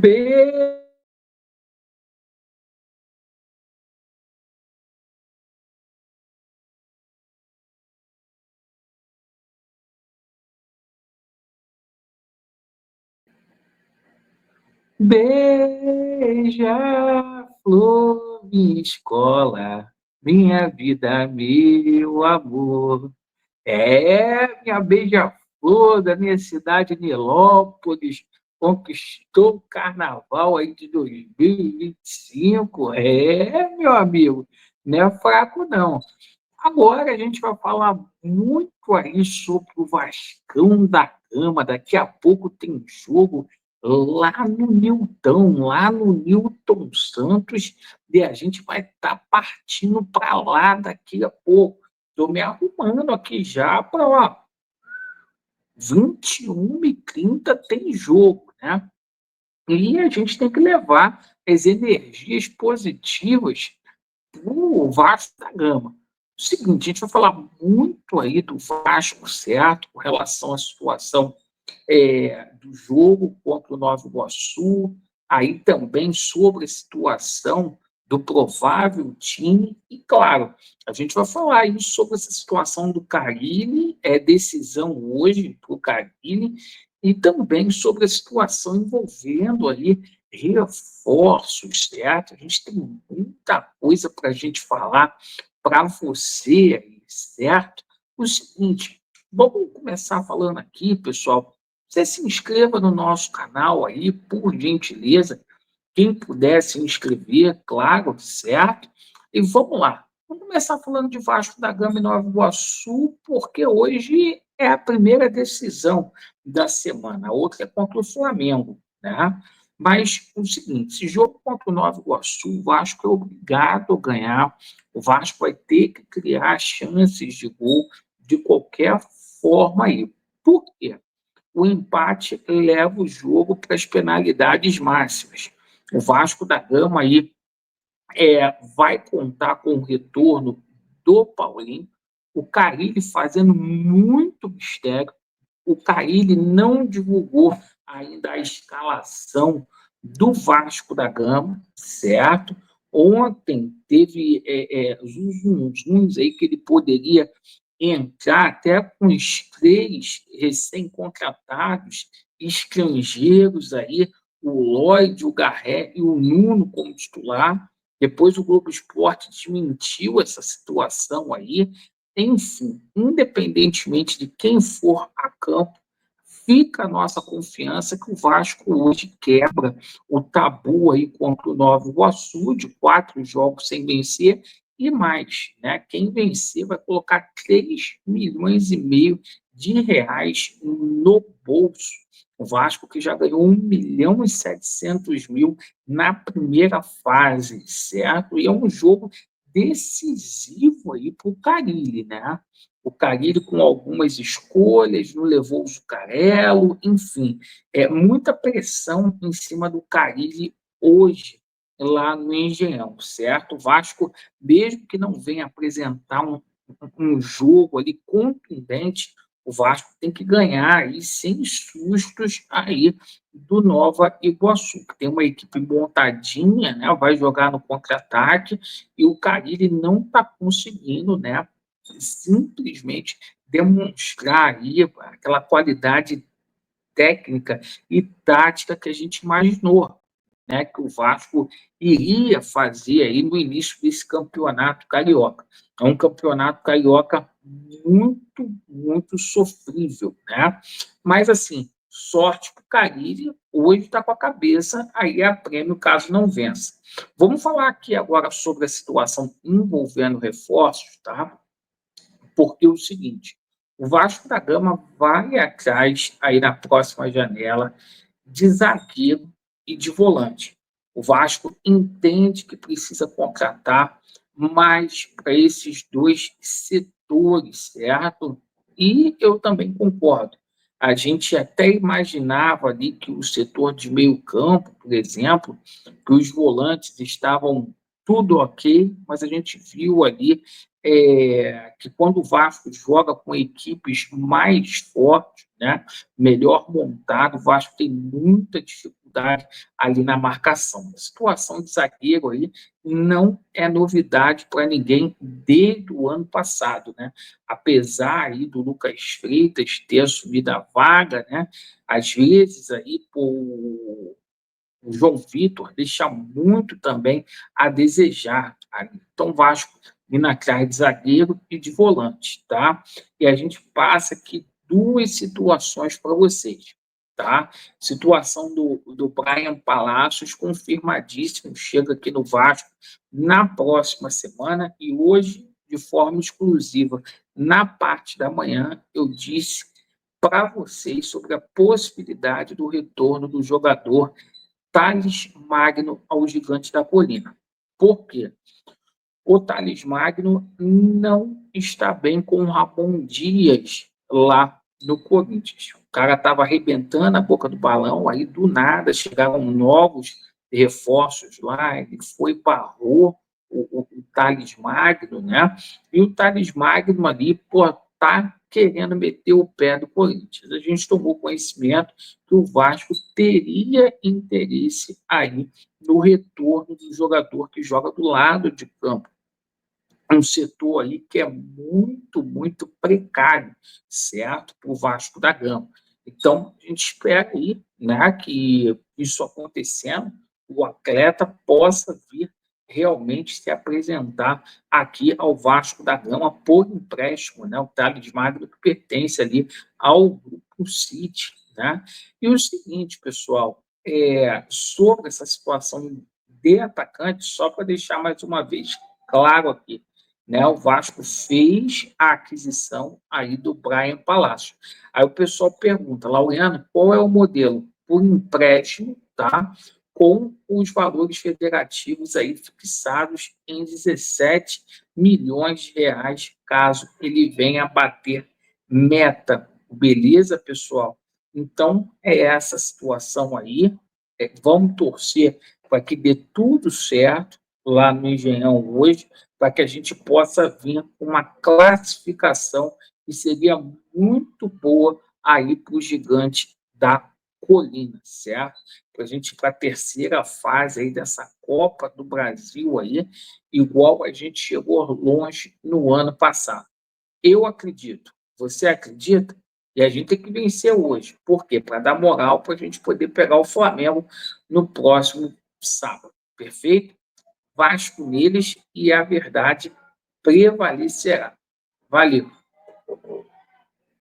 Be- Beija-flor, minha escola, minha vida, meu amor. Minha beija-flor da minha cidade, Nilópolis, conquistou o carnaval aí de 2025. Meu amigo, não é fraco, não. Agora a gente vai falar muito aí sobre o Vascão da Gama. Daqui a pouco tem jogo lá no Newton Santos, e a gente vai estar partindo para lá daqui a pouco. Estou me arrumando aqui já para lá. 21h30 tem jogo, né? E a gente tem que levar as energias positivas o Vasco da Gama. O seguinte, a gente vai falar muito aí do Vasco, certo? Com relação à situação do jogo contra o Nova Iguaçu, aí também sobre a situação do provável time, e claro, a gente vai falar aí sobre essa situação do Carille, decisão hoje para o Carille, e também sobre a situação envolvendo ali reforços, certo? A gente tem muita coisa para a gente falar para você aí, certo? O seguinte, vamos começar falando aqui, pessoal. Você se inscreva no nosso canal aí, por gentileza. Quem puder se inscrever, claro, certo? E vamos lá. Vamos começar falando de Vasco da Gama e Nova Iguaçu, porque hoje é a primeira decisão da semana. A outra é contra o Flamengo, né? Mas o seguinte, esse jogo contra o Nova Iguaçu, o Vasco é obrigado a ganhar. O Vasco vai ter que criar chances de gol de qualquer forma aí. Por quê? O empate leva o jogo para as penalidades máximas. O Vasco da Gama aí vai contar com o retorno do Paulinho, o Carille fazendo muito mistério, o Carille não divulgou ainda a escalação do Vasco da Gama, certo? Ontem teve uns aí que ele poderia entrar até com os 3 recém-contratados estrangeiros aí, o Lloyd, o Garré e o Nuno como titular. Depois o Globo Esporte desmentiu essa situação aí. Enfim, independentemente de quem for a campo, fica a nossa confiança que o Vasco hoje quebra o tabu aí contra o Nova Iguaçu, de 4 jogos sem vencer, e mais, né? Quem vencer vai colocar 3,5 milhões no bolso. O Vasco que já ganhou 1,7 milhão na primeira fase, certo? E é um jogo decisivo aí para o Carille, né? O Carille com algumas escolhas, não levou o Zucarello, enfim, muita pressão em cima do Carille hoje lá no Engenhão, certo? O Vasco, mesmo que não venha apresentar um jogo ali contundente, o Vasco tem que ganhar aí sem sustos aí do Nova Iguaçu, que tem uma equipe montadinha, né? Vai jogar no contra-ataque e o Carille não está conseguindo, né? Simplesmente demonstrar aí aquela qualidade técnica e tática que a gente imaginou, né, que o Vasco iria fazer aí no início desse campeonato carioca. É um campeonato carioca muito, muito sofrível, né? Mas assim, sorte para o Carille, hoje está com a cabeça aí a prêmio caso não vença. Vamos falar aqui agora sobre a situação envolvendo reforços, tá? Porque é o seguinte, o Vasco da Gama vai atrás aí na próxima janela de zagueiro e de volante. O Vasco entende que precisa contratar mais para esses 2 setores, certo? E eu também concordo. A gente até imaginava ali que o setor de meio campo, por exemplo, que os volantes estavam tudo ok, mas a gente viu ali que quando o Vasco joga com equipes mais fortes, né, melhor montado, o Vasco tem muita dificuldade dificuldade ali na marcação. A situação de zagueiro aí não é novidade para ninguém desde o ano passado, né? Apesar aí do Lucas Freitas ter assumido a vaga, né? Às vezes aí por o João Vitor deixa muito também a desejar. Então, Vasco indo atrás de zagueiro e de volante, tá? E a gente passa aqui duas situações para vocês, tá? Situação do Brian Palacios, confirmadíssimo, chega aqui no Vasco na próxima semana e hoje, de forma exclusiva, na parte da manhã, eu disse para vocês sobre a possibilidade do retorno do jogador Thales Magno ao Gigante da Colina. Por quê? O Thales Magno não está bem com o Ramon Dias lá no Corinthians. O cara estava arrebentando a boca do balão, aí do nada chegaram novos reforços lá, ele foi, barrou o Thales Magno, né? E o Thales Magno ali, pô, tá querendo meter o pé do Corinthians. A gente tomou conhecimento que o Vasco teria interesse aí no retorno do jogador que joga do lado de campo, um setor ali que é muito, muito precário, certo? Para o Vasco da Gama. Então, a gente espera aí, né, que isso acontecendo, o atleta possa vir realmente se apresentar aqui ao Vasco da Gama por empréstimo, né? O Thales Magno que pertence ali ao Grupo City, né? E o seguinte, pessoal, sobre essa situação de atacante, só para deixar mais uma vez claro aqui, né? O Vasco fez a aquisição aí do Brian Palácio. Aí o pessoal pergunta, Laureano, qual é o modelo? Por empréstimo, tá? Com os valores federativos aí fixados em 17 milhões de reais, caso ele venha a bater meta. Beleza, pessoal? Então, é essa situação aí. Vamos torcer para que dê tudo certo lá no Engenhão hoje, para que a gente possa vir com uma classificação que seria muito boa aí para o Gigante da Colina, certo? Para a gente ir para a terceira fase aí dessa Copa do Brasil aí, igual a gente chegou longe no ano passado. Eu acredito. Você acredita? E a gente tem que vencer hoje. Por quê? Para dar moral para a gente poder pegar o Flamengo no próximo sábado. Perfeito? Vasco neles e a verdade prevalecerá. Valeu.